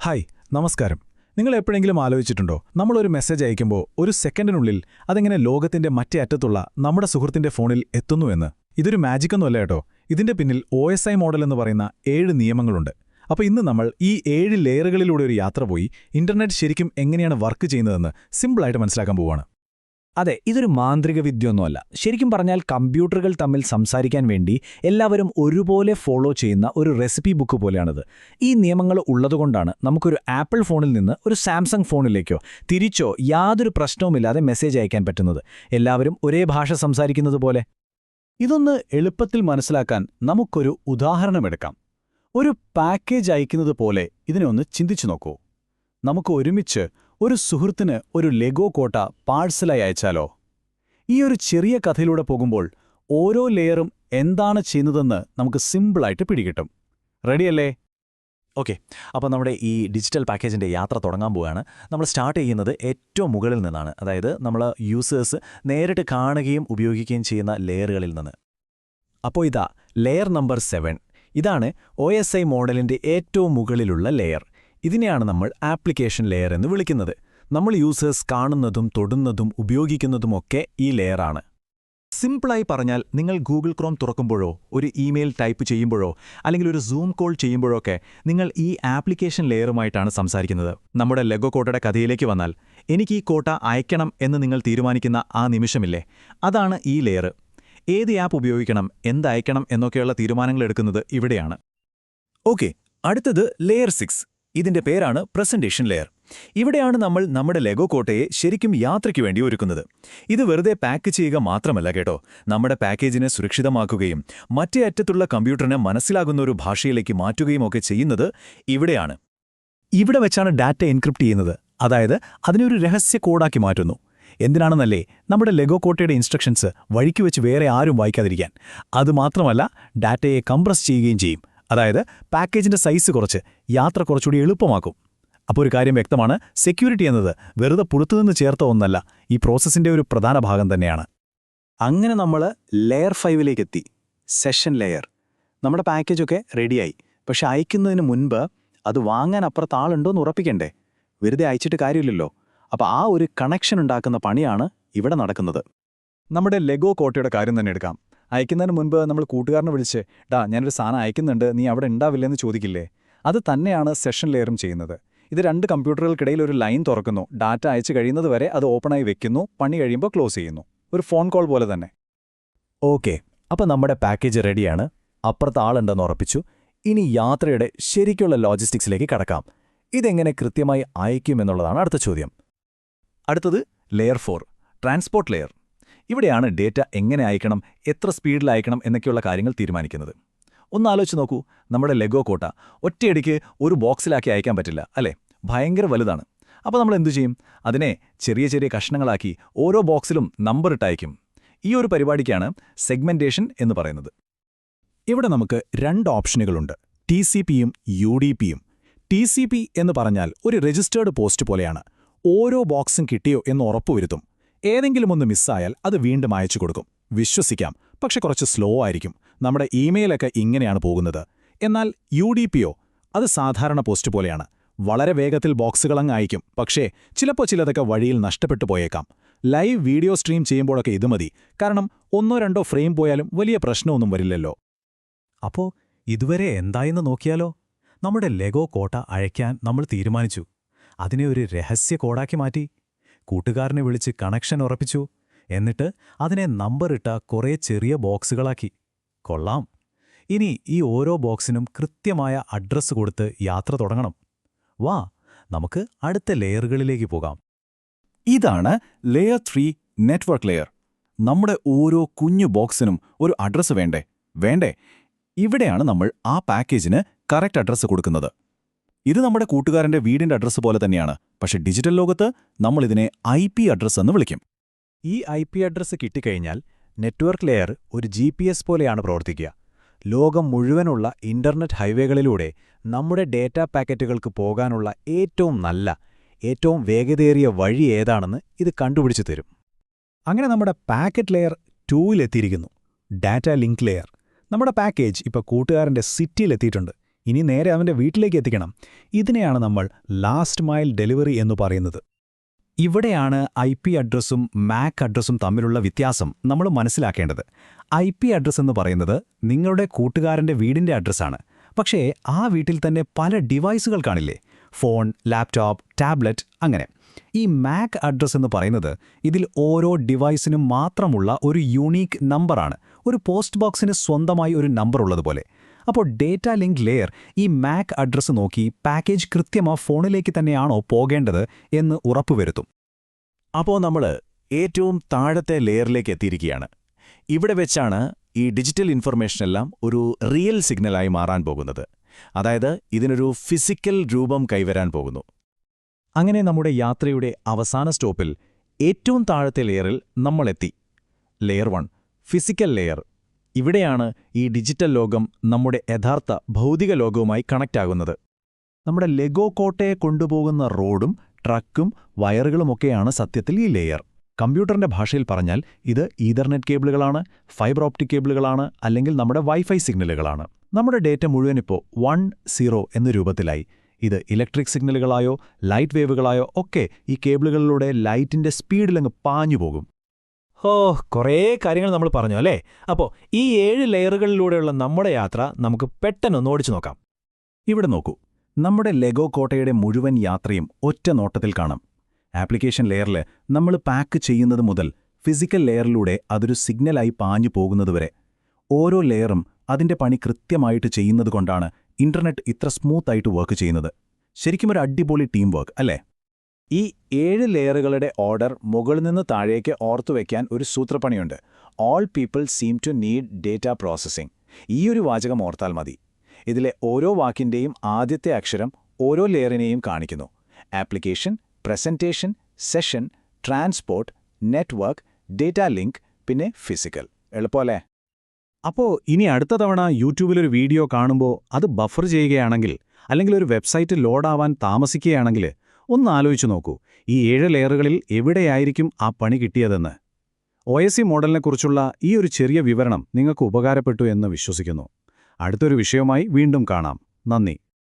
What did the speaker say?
Hi നമസ്കാരം. നിങ്ങൾ എപ്പോഴെങ്കിലും ആലോചിച്ചിട്ടുണ്ടോ, നമ്മളൊരു മെസ്സേജ് അയക്കുമ്പോൾ ഒരു സെക്കൻഡിനുള്ളിൽ അതെങ്ങനെ ലോകത്തിന്റെ മറ്റേ അറ്റത്തുള്ള നമ്മുടെ സുഹൃത്തിന്റെ ഫോണിൽ എത്തുന്നുവെന്ന്? ഇതൊരു മാജിക്കൊന്നുമല്ല കേട്ടോ. ഇതിന്റെ പിന്നിൽ OSI മോഡൽ എന്ന് പറയുന്ന 7 നിയമങ്ങളുണ്ട്. അപ്പോൾ ഇന്ന് നമ്മൾ ഈ 7 ലെയറുകളിലൂടെ ഒരു യാത്ര പോയി ഇന്റർനെറ്റ് ശരിക്കും എങ്ങനെയാണ് വർക്ക് ചെയ്യുന്നതെന്ന് സിമ്പിളായിട്ട് മനസ്സിലാക്കാൻ പോവുകയാണ്. അതെ, ഇതൊരു മാന്ത്രിക വിദ്യയൊന്നുമല്ല. ശരിക്കും പറഞ്ഞാൽ കമ്പ്യൂട്ടറുകൾ തമ്മിൽ സംസാരിക്കാൻ വേണ്ടി എല്ലാവരും ഒരുപോലെ ഫോളോ ചെയ്യുന്ന ഒരു റെസിപ്പി ബുക്ക് പോലെയാണിത്. ഈ നിയമങ്ങൾ ഉള്ളതുകൊണ്ടാണ് നമുക്കൊരു ആപ്പിൾ ഫോണിൽ നിന്ന് ഒരു സാംസങ് ഫോണിലേക്കോ തിരിച്ചോ യാതൊരു പ്രശ്നവുമില്ലാതെ മെസ്സേജ് അയക്കാൻ പറ്റുന്നത്, എല്ലാവരും ഒരേ ഭാഷ സംസാരിക്കുന്നത് പോലെ. ഇതൊന്ന് എളുപ്പത്തിൽ മനസ്സിലാക്കാൻ നമുക്കൊരു ഉദാഹരണമെടുക്കാം. ഒരു പാക്കേജ് അയക്കുന്നത് പോലെ ഇതിനെ ഒന്ന് ചിന്തിച്ചു നോക്കൂ. നമുക്ക് ഒരുമിച്ച് ഒരു സുഹൃത്തിന് ഒരു ലെഗോ കോട്ട പാഴ്സലായി അയച്ചാലോ? ഈ ഒരു ചെറിയ കഥയിലൂടെ പോകുമ്പോൾ ഓരോ ലെയറും എന്താണ് ചെയ്യുന്നതെന്ന് നമുക്ക് സിമ്പിളായിട്ട് പിടികിട്ടും. റെഡിയല്ലേ? ഓക്കെ, അപ്പോൾ നമ്മുടെ ഈ ഡിജിറ്റൽ പാക്കേജിൻ്റെ യാത്ര തുടങ്ങാൻ പോവുകയാണ്. നമ്മൾ സ്റ്റാർട്ട് ചെയ്യുന്നത് ഏറ്റവും മുകളിൽ നിന്നാണ്. അതായത് നമ്മൾ യൂസേഴ്സ് നേരിട്ട് കാണുകയും ഉപയോഗിക്കുകയും ചെയ്യുന്ന ലെയറുകളിൽ നിന്ന്. അപ്പോൾ ഇതാ ലെയർ നമ്പർ 7. ഇതാണ് OSI മോഡലിൻ്റെ ഏറ്റവും മുകളിലുള്ള ലെയർ. ഇതിനെയാണ് നമ്മൾ ആപ്ലിക്കേഷൻ ലെയർ എന്ന് വിളിക്കുന്നത്. നമ്മൾ യൂസേഴ്സ് കാണുന്നതും തൊടുന്നതും ഉപയോഗിക്കുന്നതുമൊക്കെ ഈ ലെയറാണ്. സിമ്പിളായി പറഞ്ഞാൽ, നിങ്ങൾ ഗൂഗിൾ ക്രോം തുറക്കുമ്പോഴോ ഒരു ഇമെയിൽ ടൈപ്പ് ചെയ്യുമ്പോഴോ അല്ലെങ്കിൽ ഒരു സൂം കോൾ ചെയ്യുമ്പോഴൊക്കെ നിങ്ങൾ ഈ ആപ്ലിക്കേഷൻ ലെയറുമായിട്ടാണ് സംസാരിക്കുന്നത്. നമ്മുടെ ലെഗോ കോട്ടയുടെ കഥയിലേക്ക് വന്നാൽ, എനിക്ക് ഈ കോട്ട അയക്കണം എന്ന് നിങ്ങൾ തീരുമാനിക്കുന്ന ആ നിമിഷമില്ലേ, അതാണ് ഈ ലെയർ. ഏത് ആപ്പ് ഉപയോഗിക്കണം, എന്തയക്കണം എന്നൊക്കെയുള്ള തീരുമാനങ്ങൾ എടുക്കുന്നത് ഇവിടെയാണ്. ഓക്കെ, അടുത്തത് ലെയർ 6. ഇതിന്റെ പേരാണ് പ്രസന്റേഷൻ ലെയർ. ഇവിടെയാണ് നമ്മൾ നമ്മുടെ ലെഗോ കോട്ടയെ ശരിക്കും യാത്രയ്ക്ക് വേണ്ടി ഒരുക്കുന്നത്. ഇത് വെറുതെ പാക്ക് ചെയ്യുക മാത്രമല്ല കേട്ടോ, നമ്മുടെ പാക്കേജിനെ സുരക്ഷിതമാക്കുകയും മറ്റേ അറ്റത്തുള്ള കമ്പ്യൂട്ടറിനെ മനസ്സിലാകുന്ന ഒരു ഭാഷയിലേക്ക് മാറ്റുകയും ഒക്കെ ചെയ്യുന്നത് ഇവിടെയാണ്. ഇവിടെ വെച്ചാണ് ഡാറ്റ എൻക്രിപ്റ്റ് ചെയ്യുന്നത്. അതായത് അതിനെ ഒരു രഹസ്യ കോഡാക്കി മാറ്റുന്നു. എന്തിനാണെന്നല്ലേ, നമ്മുടെ ലെഗോ കോട്ടയുടെ ഇൻസ്ട്രക്ഷൻസ് വഴിക്ക് വെച്ച് വേറെ ആരും വായിക്കാതിരിക്കാൻ. അതുമാത്രമല്ല, ഡാറ്റയെ കംപ്രസ് ചെയ്യുകയും ചെയ്യും. അതായത് പാക്കേജിന്റെ സൈസ് കുറച്ച് യാത്ര കുറച്ചുകൂടി എളുപ്പമാക്കും. അപ്പോൾ ഒരു കാര്യം വ്യക്തമാണ്, സെക്യൂരിറ്റി എന്നത് വെറുതെ പുറത്തുനിന്ന് ചേർത്ത ഒന്നല്ല, ഈ പ്രോസസ്സിന്റെ ഒരു പ്രധാന ഭാഗം തന്നെയാണ്. അങ്ങനെ നമ്മൾ ലെയർ 5ലേക്ക് എത്തി, സെഷൻ ലെയർ. നമ്മുടെ പാക്കേജൊക്കെ റെഡിയായി. പക്ഷെ അയക്കുന്നതിന് മുൻപ് അത് വാങ്ങാൻ അപ്പുറത്ത് ആളുണ്ടോയെന്ന് ഉറപ്പിക്കണ്ടേ? വെറുതെ അയച്ചിട്ട് കാര്യമില്ലല്ലോ. അപ്പോൾ ആ ഒരു കണക്ഷൻ ഉണ്ടാക്കുന്ന പണിയാണ് ഇവിടെ നടക്കുന്നത്. നമ്മുടെ ലെഗോ കോട്ടയുടെ കാര്യം തന്നെ എടുക്കാം. അയക്കുന്നതിന് മുൻപ് നമ്മൾ കൂട്ടുകാരനെ വിളിച്ച്, ഞാനൊരു സാധനം അയക്കുന്നുണ്ട്, നീ അവിടെ ഉണ്ടാവില്ലെന്ന് ചോദിക്കില്ലേ? അത് തന്നെയാണ് സെഷൻ ലെയറും ചെയ്യുന്നത്. ഇത് 2 കമ്പ്യൂട്ടറുകൾക്കിടയിൽ ഒരു ലൈൻ തുറക്കുന്നു, ഡാറ്റ അയച്ചു കഴിയുന്നത് വരെ അത് ഓപ്പണായി വെക്കുന്നു, പണി കഴിയുമ്പോൾ ക്ലോസ് ചെയ്യുന്നു. ഒരു ഫോൺ കോൾ പോലെ തന്നെ. ഓക്കെ, അപ്പോൾ നമ്മുടെ പാക്കേജ് റെഡിയാണ്, അപ്പുറത്ത് ആളുണ്ടെന്ന് ഉറപ്പിച്ചു. ഇനി യാത്രയുടെ ശരിക്കുള്ള ലോജിസ്റ്റിക്സിലേക്ക് കടക്കാം. ഇതെങ്ങനെ കൃത്യമായി അയക്കുമെന്നുള്ളതാണ് അടുത്ത ചോദ്യം. അടുത്തത് ലെയർ 4, ട്രാൻസ്പോർട്ട് ലെയർ. ഇവിടെയാണ് ഡേറ്റ എങ്ങനെ അയക്കണം, എത്ര സ്പീഡിൽ അയക്കണം എന്നൊക്കെയുള്ള കാര്യങ്ങൾ തീരുമാനിക്കുന്നത്. ഒന്ന് ആലോചിച്ച് നോക്കൂ, നമ്മുടെ ലെഗോ കോട്ട ഒറ്റയടിക്ക് ഒരു ബോക്സിലാക്കി അയക്കാൻ പറ്റില്ല അല്ലേ? ഭയങ്കര വലുതാണ്. അപ്പോൾ നമ്മൾ എന്തു ചെയ്യും? അതിനെ ചെറിയ ചെറിയ കഷ്ണങ്ങളാക്കി ഓരോ ബോക്സിലും നമ്പർ ഇട്ടയക്കും. ഈ ഒരു പരിപാടിക്കാണ് സെഗ്മെന്റേഷൻ എന്ന് പറയുന്നത്. ഇവിടെ നമുക്ക് 2 ഓപ്ഷനുകളുണ്ട്, TCPയും UDPയും. TCP എന്ന് പറഞ്ഞാൽ ഒരു രജിസ്റ്റേർഡ് പോസ്റ്റ് പോലെയാണ്. ഓരോ ബോക്സും കിട്ടിയോ എന്ന് ഉറപ്പുവരുത്തും. ഏതെങ്കിലും ഒന്ന് മിസ്സായാൽ അത് വീണ്ടും അയച്ചു കൊടുക്കും. വിശ്വസിക്കാം, പക്ഷെ കുറച്ച് സ്ലോ ആയിരിക്കും. നമ്മുടെ ഇമെയിലൊക്കെ ഇങ്ങനെയാണ് പോകുന്നത്. എന്നാൽ UDPയോ, അത് സാധാരണ പോസ്റ്റ് പോലെയാണ്. വളരെ വേഗത്തിൽ ബോക്സുകളങ്ങ് അയക്കും. പക്ഷേ ചിലപ്പോൾ ചിലതൊക്കെ വഴിയിൽ നഷ്ടപ്പെട്ടു പോയേക്കാം. ലൈവ് വീഡിയോ സ്ട്രീം ചെയ്യുമ്പോഴൊക്കെ ഇത് മതി. കാരണം 1-2 ഫ്രെയിം പോയാലും വലിയ പ്രശ്നമൊന്നും വരില്ലല്ലോ. അപ്പോൾ ഇതുവരെ എന്തായെന്ന് നോക്കിയാലോ? നമ്മുടെ ലെഗോ കോട്ട അയക്കാൻ നമ്മൾ തീരുമാനിച്ചു. അതിനെ ഒരു രഹസ്യ കോഡാക്കി മാറ്റി. കൂട്ടുകാരനെ വിളിച്ച് കണക്ഷൻ ഉറപ്പിച്ചു. എന്നിട്ട് അതിനെ നമ്പറിട്ട കുറേ ചെറിയ ബോക്സുകളാക്കി. കൊള്ളാം. ഇനി ഈ ഓരോ ബോക്സിനും കൃത്യമായ അഡ്രസ്സ് കൊടുത്ത് യാത്ര തുടങ്ങണം. വാ, നമുക്ക് അടുത്ത ലെയറുകളിലേക്ക് പോകാം. ഇതാണ് ലെയർ 3, നെറ്റ്വർക്ക് ലെയർ. നമ്മുടെ ഓരോ കുഞ്ഞു ബോക്സിനും ഒരു അഡ്രസ്സ് വേണ്ടേ? ഇവിടെയാണ് നമ്മൾ ആ പാക്കേജിന് കറക്റ്റ് അഡ്രസ്സ് കൊടുക്കുന്നത്. ഇത് നമ്മുടെ കൂട്ടുകാരന്റെ വീടിന്റെ അഡ്രസ്സ് പോലെ തന്നെയാണ്. പക്ഷെ ഡിജിറ്റൽ ലോകത്ത് നമ്മളിതിനെ IP അഡ്രസ്സ് എന്ന് വിളിക്കും. ഈ IP അഡ്രസ്സ് കിട്ടിക്കഴിഞ്ഞാൽ നെറ്റ്വർക്ക് ലെയർ ഒരു GPS പോലെയാണ് പ്രവർത്തിക്കുക. ലോകം മുഴുവനുള്ള ഇന്റർനെറ്റ് ഹൈവേകളിലൂടെ നമ്മുടെ ഡേറ്റ പാക്കറ്റുകൾക്ക് പോകാനുള്ള ഏറ്റവും നല്ല, ഏറ്റവും വേഗതയേറിയ വഴി ഏതാണെന്ന് ഇത് കണ്ടുപിടിച്ചു തരും. അങ്ങനെ നമ്മുടെ പാക്കറ്റ് ലെയർ 2-ലെത്തിയിരിക്കുന്നു, ഡാറ്റ ലിങ്ക് ലെയർ. നമ്മുടെ പാക്കേജ് ഇപ്പോൾ കൂട്ടുകാരന്റെ സിറ്റിയിലെത്തിയിട്ടുണ്ട്. ഇനി നേരെ അവൻ്റെ വീട്ടിലേക്ക് എത്തിക്കണം. ഇതിനെയാണ് നമ്മൾ ലാസ്റ്റ് മൈൽ ഡെലിവറി എന്ന് പറയുന്നത്. ഇവിടെയാണ് IP അഡ്രസ്സും MAC അഡ്രസ്സും തമ്മിലുള്ള വ്യത്യാസം നമ്മൾ മനസ്സിലാക്കേണ്ടത്. IP അഡ്രസ്സ് എന്ന് പറയുന്നത് നിങ്ങളുടെ കൂട്ടുകാരൻ്റെ വീടിൻ്റെ അഡ്രസ്സാണ്. പക്ഷേ ആ വീട്ടിൽ തന്നെ പല ഡിവൈസുകൾ കാണില്ലേ? ഫോൺ, ലാപ്ടോപ്പ്, ടാബ്ലറ്റ്, അങ്ങനെ. ഈ MAC അഡ്രസ്സ് എന്ന് പറയുന്നത് ഇതിൽ ഓരോ ഡിവൈസിനും മാത്രമുള്ള ഒരു യൂണീക്ക് നമ്പറാണ്. ഒരു പോസ്റ്റ് ബോക്സിന് സ്വന്തമായി ഒരു നമ്പർ ഉള്ളതുപോലെ. അപ്പോൾ ഡേറ്റ ലിങ്ക് ലെയർ ഈ MAC അഡ്രസ്സ് നോക്കി പാക്കേജ് കൃത്യമായി ഫോണിലേക്ക് തന്നെയാണോ പോകേണ്ടത് എന്ന് ഉറപ്പുവരുത്തും. അപ്പോൾ നമ്മൾ ഏറ്റവും താഴത്തെ ലെയറിലേക്ക് എത്തിയിരിക്കുകയാണ്. ഇവിടെ വെച്ചാണ് ഈ ഡിജിറ്റൽ ഇൻഫർമേഷനെല്ലാം ഒരു റിയൽ സിഗ്നലായി മാറാൻ പോകുന്നത്. അതായത് ഇതിനൊരു ഫിസിക്കൽ രൂപം കൈവരാൻ പോകുന്നു. അങ്ങനെ നമ്മുടെ യാത്രയുടെ അവസാന സ്റ്റോപ്പിൽ ഏറ്റവും താഴത്തെ ലെയറിൽ നമ്മളെത്തി. Layer 1 physical layer. ഇവിടെയാണ് ഈ ഡിജിറ്റൽ ലോകം നമ്മുടെ യഥാർത്ഥ ഭൗതിക ലോകവുമായി കണക്റ്റ് ആകുന്നത്. നമ്മുടെ ലെഗോ കോട്ടയെ കൊണ്ടുപോകുന്ന റോഡും ട്രക്കും വയറുകളുമൊക്കെയാണ് സത്യത്തിൽ ഈ ലെയർ. കമ്പ്യൂട്ടറിന്റെ ഭാഷയിൽ പറഞ്ഞാൽ ഇത് ഈഥർനെറ്റ് കേബിളുകളാണ്, ഫൈബർ ഓപ്റ്റിക് കേബിളുകളാണ്, അല്ലെങ്കിൽ നമ്മുടെ വൈഫൈ സിഗ്നലുകളാണ്. നമ്മുടെ ഡേറ്റ മുഴുവനിപ്പോൾ 1-0 എന്ന രൂപത്തിലായി. ഇത് ഇലക്ട്രിക് സിഗ്നലുകളായോ ലൈറ്റ് വേവുകളായോ ഒക്കെ ഈ കേബിളുകളിലൂടെ ലൈറ്റിന്റെ സ്പീഡിലങ്ങ് പാഞ്ഞുപോകും. കുറേ കാര്യങ്ങൾ നമ്മൾ പറഞ്ഞു അല്ലേ? അപ്പോൾ ഈ 7 ലെയറുകളിലൂടെയുള്ള നമ്മുടെ യാത്ര നമുക്ക് പെട്ടെന്നൊന്ന് ഓടിച്ചു നോക്കാം. ഇവിടെ നോക്കൂ, നമ്മുടെ ലെഗോ കോട്ടയുടെ മുഴുവൻ യാത്രയും ഒറ്റ നോട്ടത്തിൽ കാണാം. ആപ്ലിക്കേഷൻ ലെയറിൽ നമ്മൾ പാക്ക് ചെയ്യുന്നത് മുതൽ ഫിസിക്കൽ ലെയറിലൂടെ അതൊരു സിഗ്നലായി പാഞ്ഞു പോകുന്നതുവരെ ഓരോ ലെയറും അതിന്റെ പണി കൃത്യമായിട്ട് ചെയ്യുന്നതുകൊണ്ടാണ് ഇന്റർനെറ്റ് ഇത്ര സ്മൂത്തായിട്ട് വർക്ക് ചെയ്യുന്നത്. ശരിക്കും ഒരു അടിപൊളി ടീം വർക്ക് അല്ലേ? ഈ 7 ലെയറുകളുടെ ഓർഡർ മുകളിൽ നിന്ന് താഴേക്ക് ഓർത്തുവെക്കാൻ ഒരു സൂത്രപ്പണിയുണ്ട്. All people seem to need data processing. ഈയൊരു വാചകം ഓർത്താൽ മതി. ഇതിലെ ഓരോ വാക്കിന്റെയും ആദ്യത്തെ അക്ഷരം ഓരോ ലെയറിനെയും കാണിക്കുന്നു. Application, presentation, session, transport, network, data link, പിന്നെ ഫിസിക്കൽ. എളുപ്പമല്ലേ? അപ്പോൾ ഇനി അടുത്ത തവണ യൂട്യൂബിലൊരു വീഡിയോ കാണുമ്പോൾ അത് ബഫർ ചെയ്യുകയാണെങ്കിൽ, അല്ലെങ്കിൽ ഒരു വെബ്സൈറ്റ് ലോഡാവാൻ താമസിക്കുകയാണെങ്കിൽ ഒന്ന് ആലോചിച്ചു നോക്കൂ, ഈ 7 ലെയറുകളിൽ എവിടെയായിരിക്കും ആ പണി കിട്ടിയതെന്ന്. OS മോഡലിനെക്കുറിച്ചുള്ള ഈ ഒരു ചെറിയ വിവരണം നിങ്ങൾക്ക് ഉപകാരപ്പെട്ടു എന്ന് വിശ്വസിക്കുന്നു. അടുത്തൊരു വിഷയവുമായി വീണ്ടും കാണാം. നന്ദി.